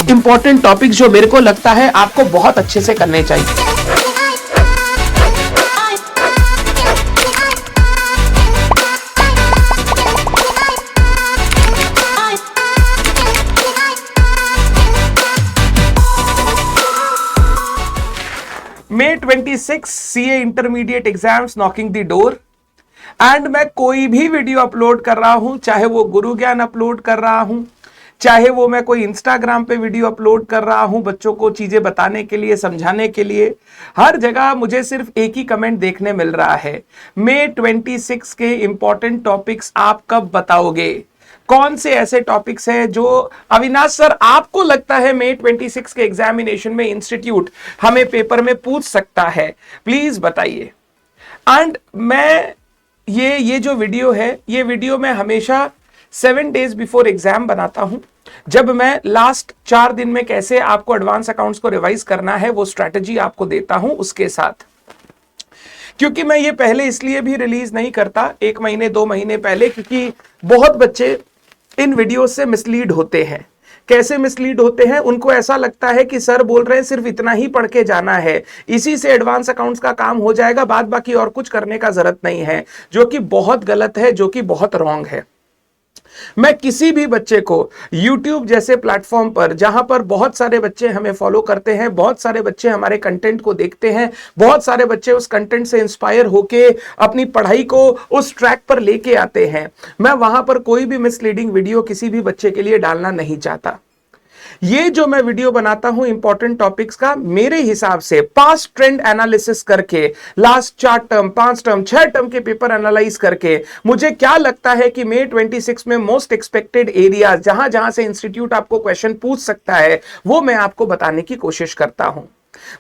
Important topics जो मेरे को लगता है आपको बहुत अच्छे से करने चाहिए। May 26 CA intermediate exams knocking the door and मैं कोई भी वीडियो अपलोड कर रहा हूं, चाहे वो गुरु ज्ञान अपलोड कर रहा हूं, चाहे वो मैं कोई इंस्टाग्राम पे वीडियो अपलोड कर रहा हूं बच्चों को चीजें बताने के लिए, समझाने के लिए, हर जगह मुझे सिर्फ एक ही कमेंट देखने मिल रहा है, May 26 के इंपॉर्टेंट टॉपिक्स आप कब बताओगे। कौन से ऐसे टॉपिक्स हैं जो अविनाश सर आपको लगता है May 26 के एग्जामिनेशन में इंस्टीट्यूट हमें पेपर में पूछ सकता है, प्लीज बताइए। एंड मैं ये जो वीडियो है, ये वीडियो मैं हमेशा 7 डेज बिफोर एग्जाम बनाता हूं, जब मैं लास्ट 4 दिन में कैसे आपको एडवांस अकाउंट्स को रिवाइज करना है वो स्ट्रैटेजी आपको देता हूं उसके साथ। क्योंकि मैं ये पहले इसलिए भी रिलीज नहीं करता 1 महीने 2 महीने पहले, क्योंकि बहुत बच्चे इन वीडियो से मिसलीड होते हैं। कैसे मिसलीड होते हैं, उनको ऐसा लगता है कि सर बोल रहे हैं सिर्फ इतना ही पढ़ के जाना है, इसी से एडवांस अकाउंट्स का काम हो जाएगा, बाद बाकी और कुछ करने का जरूरत नहीं है, जो कि बहुत गलत है, जो कि बहुत रॉन्ग है। मैं किसी भी बच्चे को YouTube जैसे प्लेटफॉर्म पर, जहां पर बहुत सारे बच्चे हमें फॉलो करते हैं, बहुत सारे बच्चे हमारे कंटेंट को देखते हैं, बहुत सारे बच्चे उस कंटेंट से इंस्पायर होके अपनी पढ़ाई को उस ट्रैक पर लेके आते हैं, मैं वहां पर कोई भी मिसलीडिंग वीडियो किसी भी बच्चे के लिए डालना नहीं चाहता। ये जो मैं वीडियो बनाता हूं इंपॉर्टेंट टॉपिक्स का, मेरे हिसाब से पास्ट ट्रेंड एनालिसिस करके, लास्ट 4 टर्म 5 टर्म 6 टर्म के पेपर एनालाइज करके, मुझे क्या लगता है कि May 26 में मोस्ट एक्सपेक्टेड एरियाज जहां जहां से इंस्टीट्यूट आपको क्वेश्चन पूछ सकता है, वो मैं आपको बताने की कोशिश करता हूं।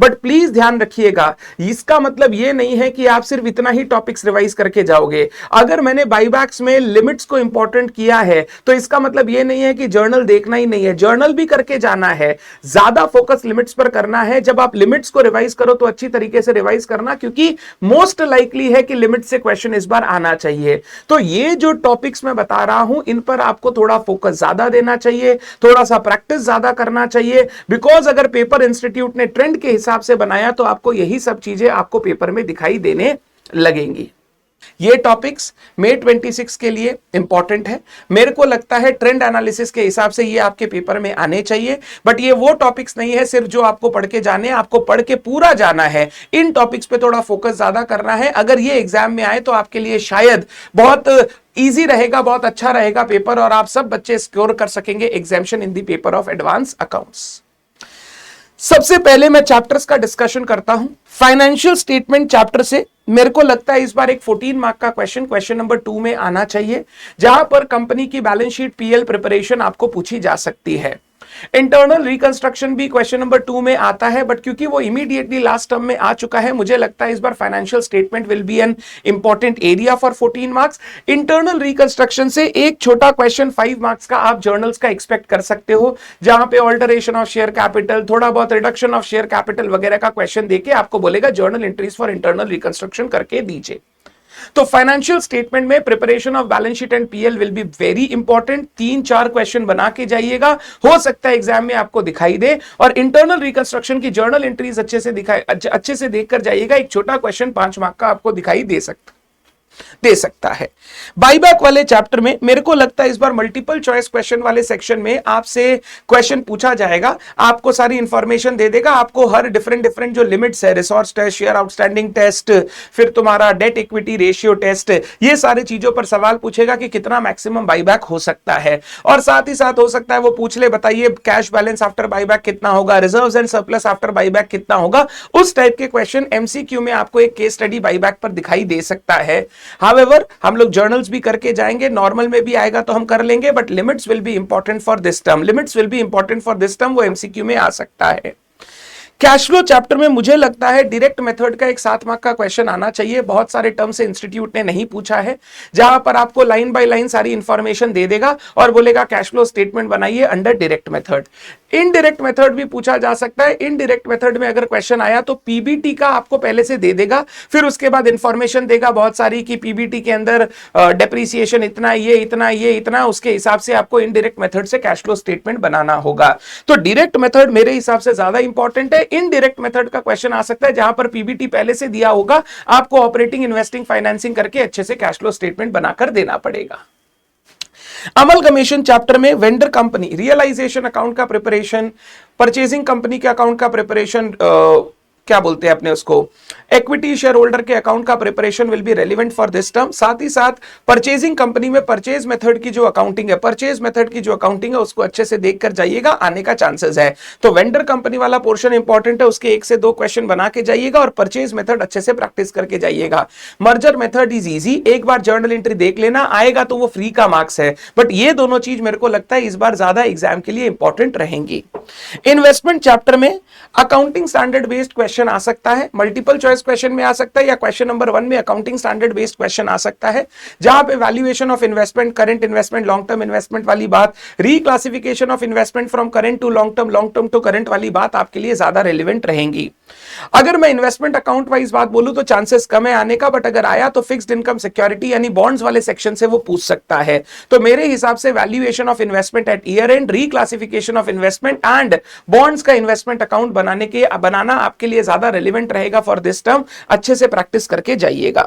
बट प्लीज ध्यान रखिएगा, इसका मतलब यह नहीं है कि आप सिर्फ इतना ही टॉपिक्स रिवाइज करके जाओगे। अगर मैंने बाईबैक्स में लिमिट्स को इंपॉर्टेंट किया है तो इसका मतलब यह नहीं है कि जर्नल देखना ही नहीं है, जर्नल भी करके जाना है, ज्यादा फोकस लिमिट्स पर करना है। जब आप लिमिट्स को रिवाइज करो तो अच्छी तरीके से रिवाइज करना, क्योंकि मोस्ट लाइकली है कि लिमिट से क्वेश्चन इस बार आना चाहिए। तो ये जो टॉपिक्स मैं बता रहा हूं, इन पर आपको थोड़ा फोकस ज्यादा देना चाहिए, थोड़ा सा प्रैक्टिस ज्यादा करना चाहिए, बिकॉज अगर पेपर इंस्टीट्यूट ने ट्रेंड के हिसाब से बनाया तो आपको यही सब चीजें आपको पेपर में दिखाई देने लगेंगी। ये टॉपिक्स May 26 के लिए इंपॉर्टेंट है। मेरे को लगता है ट्रेंड एनालिसिस के हिसाब से ये आपके पेपर में आने चाहिए, बट ये वो टॉपिक्स नहीं है सिर्फ जो आपको पढ़ के जाने, आपको पढ़ के पूरा जाना है। इन टॉपिक्स पे थोड़ा फोकस ज्यादा करना है। अगर ये एग्जाम में आए तो आपके लिए शायद बहुत इजी रहेगा, बहुत अच्छा रहेगा पेपर, और आप सब बच्चे स्कोर कर सकेंगे examination in the paper of advance accounts. सबसे पहले मैं चैप्टर्स का डिस्कशन करता हूं। फाइनेंशियल स्टेटमेंट चैप्टर से मेरे को लगता है इस बार एक 14 मार्क का क्वेश्चन नंबर 2 में आना चाहिए, जहां पर कंपनी की बैलेंस शीट पीएल प्रिपरेशन आपको पूछी जा सकती है। इंटरनल रिकंस्ट्रक्शन भी क्वेश्चन नंबर 2 में आता है, बट क्योंकि वो इमीडिएटली लास्ट टर्म में आ चुका है, मुझे लगता है इस बार financial statement will be an important area for 14 marks. Internal reconstruction से एक छोटा क्वेश्चन 5 मार्क्स का आप जर्नल्स का एक्सपेक्ट कर सकते हो, जहां पे ऑल्टरेशन ऑफ शेयर कैपिटल, थोड़ा बहुत रिडक्शन ऑफ शेयर कैपिटल वगैरह का क्वेश्चन देके आपको बोलेगा journal entries for internal reconstruction करके दीजिए। तो फाइनेंशियल स्टेटमेंट में preparation of balance sheet and PL will be very important. 3-4 question बना के जाइएगा, हो सकता है एग्जाम में आपको दिखाई दे। और इंटरनल रिकंस्ट्रक्शन की जर्नल एंट्रीज अच्छे से देखकर जाइएगा, एक छोटा क्वेश्चन 5 मार्क का आपको दिखाई दे सकता है। बाईबैक वाले चैप्टर में मेरे को लगता है इस बार मल्टीपल चॉइस क्वेश्चन वाले सेक्शन में आपसे क्वेश्चन पूछा जाएगा, आपको सारी इंफॉर्मेशन दे देगा, आपको हर डिफरेंट जो लिमिट्स है, resource test, share outstanding test, फिर तुम्हारा डेट इक्विटी रेशियो टेस्ट, ये सारी चीजों पर सवाल पूछेगा कि कितना मैक्सिमम बाईबैक हो सकता है। और साथ ही साथ हो सकता है वो पूछ ले, बताइए कैश बैलेंस आफ्टर बाईबैक कितना होगा, reserves and surplus after buyback कितना होगा। उस टाइप के क्वेश्चन एमसीक्यू में आपको एक केस स्टडी बाईबैक पर दिखाई दे सकता है। हाउएवर हम लोग जर्नल्स भी करके जाएंगे, नॉर्मल में भी आएगा तो हम कर लेंगे, but limits will be important for this term, वो एमसीक्यू में आ सकता है। कैश फ्लो चैप्टर में मुझे लगता है डायरेक्ट मेथड का एक 7 मार्क का क्वेश्चन आना चाहिए। बहुत सारे टर्म से इंस्टीट्यूट ने नहीं पूछा है, जहां पर आपको लाइन बाय लाइन सारी इंफॉर्मेशन दे देगा और बोलेगा कैश फ्लो स्टेटमेंट बनाइए under direct method. Indirect method भी पूछा जा सकता है। इनडायरेक्ट मेथड में अगर क्वेश्चन आया तो पीबीटी का आपको पहले से दे देगा, फिर उसके बाद इंफॉर्मेशन देगा बहुत सारी कि पीबीटी के अंदर डेप्रिसिएशन इतना, ये इतना, ये इतना, उसके हिसाब से आपको इनडायरेक्ट मेथड से कैश फ्लो स्टेटमेंट बनाना होगा। तो डायरेक्ट मेथड मेरे हिसाब से ज्यादा इंपॉर्टेंट है। इनडायरेक्ट मेथड का क्वेश्चन आ सकता है जहां पर पीबीटी पहले से दिया होगा, आपको ऑपरेटिंग, इन्वेस्टिंग, फाइनेंसिंग करके अच्छे से कैश फ्लो स्टेटमेंट बनाकर देना पड़ेगा। अमलगमेशन चैप्टर में वेंडर कंपनी रियलाइजेशन अकाउंट का प्रिपरेशन, परचेजिंग कंपनी के अकाउंट का प्रिपरेशन, क्या बोलते हैं अपने उसको, इक्विटी शेयर होल्डर के अकाउंट का preparation will be relevant for this term. साथ ही साथ परचेजिंग कंपनी में परचेज मेथड की जो अकाउंटिंग है, परचेज मेथड की जो अकाउंटिंग है उसको अच्छे से देखकर जाइएगा, आने का चांसेस है। तो वेंडर कंपनी वाला पोर्शन इंपॉर्टेंट है, उसके 1 से 2 क्वेश्चन बना के जाइएगा और परचेज मेथड अच्छे से प्रैक्टिस करके जाइएगा। मर्जर मेथड इज इजी, एक बार जर्नल एंट्री देख लेना, आएगा तो वो फ्री का मार्क्स है, बट ये दोनों चीज मेरे को लगता है इस बार ज्यादा एग्जाम के लिए इंपॉर्टेंट रहेंगी। इन्वेस्टमेंट चैप्टर में अकाउंटिंग स्टैंडर्ड बेस्ड क्वेश्चन आ सकता है, मल्टीपल चॉइस क्वेश्चन में आ सकता है, या क्वेश्चन नंबर 1 में अकाउंटिंग स्टैंडर्ड बेस्ड क्वेश्चन आ सकता है, जहां पे valuation of investment, current investment, long term investment वाली बात, reclassification of investment from current to long term to current वाली बात आपके लिए ज्यादा रेलिवेंट रहेंगी। अगर मैं इन्वेस्टमेंट अकाउंट वाइज बात बोलूं तो चांसेस कम है आने का, बट अगर आया तो फिक्स्ड इनकम सिक्योरिटी यानी बॉन्ड्स वाले सेक्शन से वो पूछ सकता है। तो मेरे हिसाब से valuation of investment at year end, reclassification of investment and bonds का इन्वेस्टमेंट अकाउंट बनाना आपके लिए ज्यादा रेलिवेंट रहेगा फॉर दिस टर्म। अच्छे से प्रैक्टिस करके जाइएगा।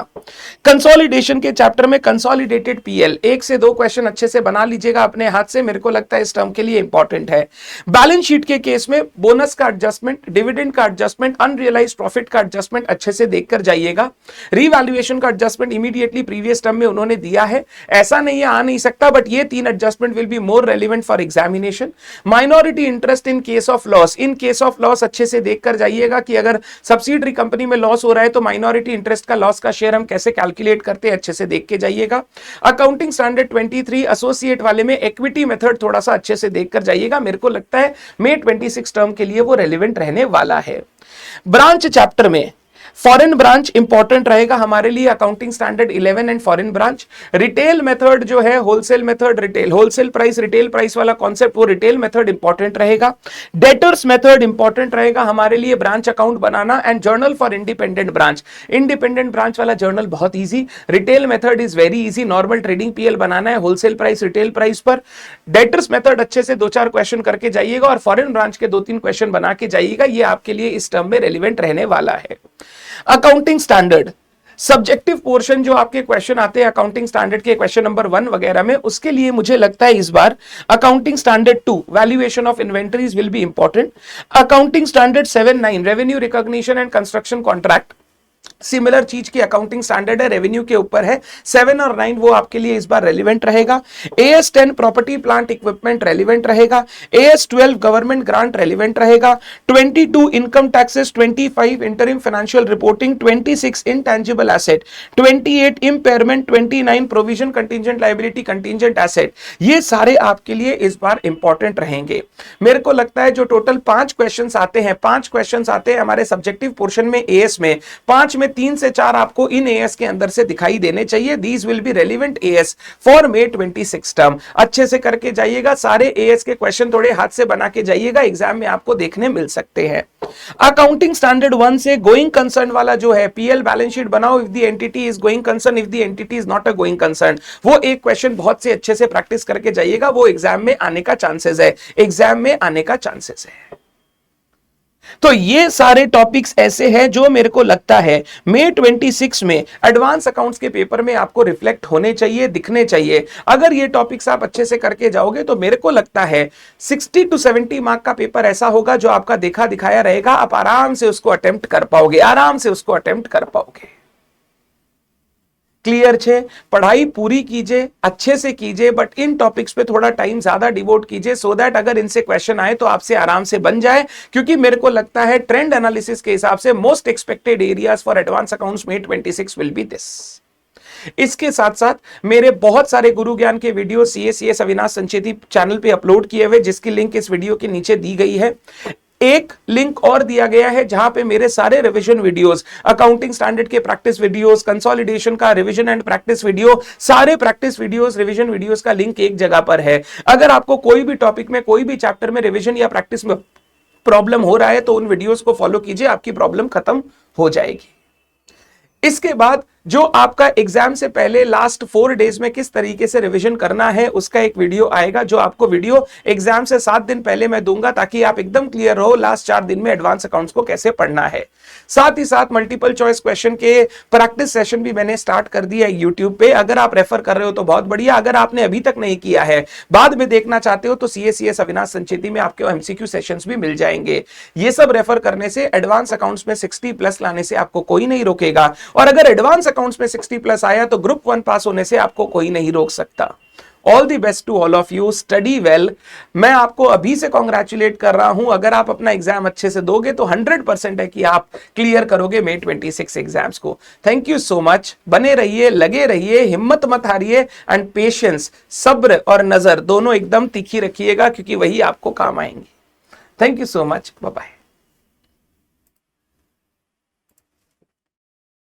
कंसोलिडेशन के चैप्टर में कंसोलिडेटेड पीएल 1 से 2 क्वेश्चन अच्छे से बना लीजिएगा अपने हाथ से, मेरे को लगता है इस टर्म के लिए इंपॉर्टेंट है। बैलेंस शीट के केस में बोनस का एडजस्टमेंट, डिविडेंड का एडजस्टमेंट, अनरियलाइज्ड प्रॉफिट का एडजस्टमेंट अच्छे से देखकर जाइएगा। रीवैल्यूएशन का एडजस्टमेंट इमीडिएटली प्रीवियस टर्म में उन्होंने दिया है, ऐसा नहीं है आ नहीं सकता, बट ये 3 adjustment will be more relevant for examination. Minority interest in case of loss, in case of loss अच्छे से देखकर जाइएगा कि अगर सब्सिडरी कंपनी में लॉस हो रहा है तो माइनॉरिटी इंटरेस्ट का लॉस का शेयर हम कैसे कैलकुलेट करते हैं, अच्छे से देख के जाइएगा। अकाउंटिंग स्टैंडर्ड 23 एसोसिएट वाले में इक्विटी मेथड थोड़ा सा अच्छे से देखकर जाइएगा, मेरे को लगता है मई 26 टर्म के लिए वो रेलिवेंट रहने वाला है। ब्रांच चैप्टर में फॉरेन ब्रांच इंपॉर्टेंट रहेगा हमारे लिए, accounting standard 11 and foreign branch. Retail method जो है, wholesale method, retail, wholesale price, retail price वाला कॉन्सेप्ट, वो रिटेल मेथड इंपॉर्टेंट रहेगा। डेटर्स मेथड इंपॉर्टेंट रहेगा हमारे लिए, ब्रांच अकाउंट बनाना and journal for independent branch. Independent branch वाला जर्नल बहुत easy, retail method is very easy, normal trading PL बनाना है होलसेल प्राइस, रिटेल प्राइस पर। डेटर्स मेथड अच्छे से 2-4 क्वेश्चन करके जाइएगा और फॉरेन ब्रांच के 2-3 क्वेश्चन बना के जाइएगा, ये आपके लिए इस टर्म में रेलिवेंट रहने वाला है। अकाउंटिंग स्टैंडर्ड सब्जेक्टिव पोर्शन जो आपके क्वेश्चन आते हैं अकाउंटिंग स्टैंडर्ड के क्वेश्चन नंबर 1 वगैरह में, उसके लिए मुझे लगता है इस बार accounting standard 2 valuation of inventories will be important. Accounting standard 7-9 revenue recognition and construction contract, similar चीज की अकाउंटिंग स्टैंडर्ड है, रेवेन्यू के ऊपर है। 7 और 9 वो आपके लिए इस बार रेलिवेंट रहेगा। AS 10 property plant equipment relevant रहेगा। AS 12 गवर्नमेंट ग्रांट रेलिवेंट रहेगा। 22 income taxes, 25 interim financial reporting, 26 intangible asset, 28 impairment, 29 provision contingent liability contingent asset, ये सारे आपके लिए इस बार इंपॉर्टेंट रहेंगे। मेरे को लगता है जो टोटल 5 क्वेश्चंस आते हैं, 5 क्वेश्चंस आते हैं हमारे सब्जेक्टिव पोर्शन में AS में, 5 में 3 से 4 आपको इन AS के अंदर से दिखाई देने चाहिए। These will be relevant AS for May 26 term. अच्छे से करके जाइएगा, सारे AS के क्वेश्चन थोड़े हाथ से बना के जाइएगा, एग्जाम में आपको देखने मिल सकते हैं। अकाउंटिंग स्टैंडर्ड 1 से गोइंग कंसर्न वाला जो है, PL बैलेंस शीट बनाओ if the entity is going concern, if the entity is not a going concern, वो एक क्वेश्चन बहुत से अच्छे से प्रैक्टिस करके जाइएगा, वो एग्जाम में आने का चांसेस है, एग्जाम में आने का चांसेस है। तो ये सारे टॉपिक्स ऐसे हैं जो मेरे को लगता है मई 26 में एडवांस अकाउंट्स के पेपर में आपको रिफ्लेक्ट होने चाहिए, दिखने चाहिए। अगर ये टॉपिक्स आप अच्छे से करके जाओगे तो मेरे को लगता है 60 to 70 मार्क का पेपर ऐसा होगा जो आपका देखा दिखाया रहेगा, आप आराम से उसको अटेम्प्ट कर पाओगे, आराम से उसको अटेम्प्ट कर पाओगे। क्लियर छे? पढ़ाई पूरी कीजिए, अच्छे से कीजिए, बट इन टॉपिक्स पे थोड़ा टाइम ज्यादा डिवोट कीजिए, सो दैट अगर इनसे क्वेश्चन आए तो आपसे आराम से बन जाए। क्योंकि मेरे को लगता है ट्रेंड एनालिसिस के हिसाब से most expected areas for advance accounts में 26 विल बी दिस। इसके साथ साथ मेरे बहुत सारे गुरु ज्ञान के video CA Avinash Sancheti channel पे अपलोड किए हुए, जिसकी लिंक इस वीडियो के नीचे दी गई है। एक लिंक और दिया गया है जहां पे मेरे सारे रिवीजन वीडियोस, अकाउंटिंग स्टैंडर्ड के प्रैक्टिस वीडियोस, कंसोलिडेशन का रिवीजन एंड प्रैक्टिस वीडियो, सारे प्रैक्टिस वीडियोस, रिवीजन वीडियोस का लिंक एक जगह पर है। अगर आपको कोई भी टॉपिक में, कोई भी चैप्टर में रिवीजन या प्रैक्टिस में प्रॉब्लम हो रहा है तो उन वीडियोस को फॉलो कीजिए, आपकी प्रॉब्लम खत्म हो जाएगी। इसके बाद जो आपका एग्जाम से पहले लास्ट 4 डेज में किस तरीके से रिवीजन करना है उसका एक वीडियो आएगा, जो आपको वीडियो एग्जाम से 7 दिन पहले मैं दूंगा, ताकि आप एकदम क्लियर रहो लास्ट 4 दिन में एडवांस अकाउंट्स को कैसे पढ़ना है। साथ ही साथ मल्टीपल चॉइस क्वेश्चन के प्रैक्टिस सेशन भी मैंने स्टार्ट कर दिया है यूट्यूब पे। अगर आप रेफर कर रहे हो तो बहुत बढ़िया, अगर आपने अभी तक नहीं किया है, बाद में देखना चाहते हो, तो CA/CS अविनाश संचेती में आपके MCQ सेशंस भी मिल जाएंगे। ये सब रेफर करने से एडवांस अकाउंट्स में 60+ लाने से आपको कोई नहीं रोकेगा, और अगर एडवांस अकाउंट्स में 60+ आया तो ग्रुप 1 पास होने से आपको कोई नहीं रोक सकता। All the best to all of you, study well. मैं आपको अभी से कॉन्ग्रेचुलेट कर रहा हूं। अगर आप अपना एग्जाम अच्छे से दोगे तो 100% है कि आप क्लियर करोगे May 26 एग्जाम्स को। Thank you so much. बने रहिए, लगे रहिए, हिम्मत मत हारिए, एंड पेशेंस, सब्र और नजर दोनों एकदम तीखी रखिएगा, क्योंकि वही आपको काम आएंगे। Thank you so much, bye bye.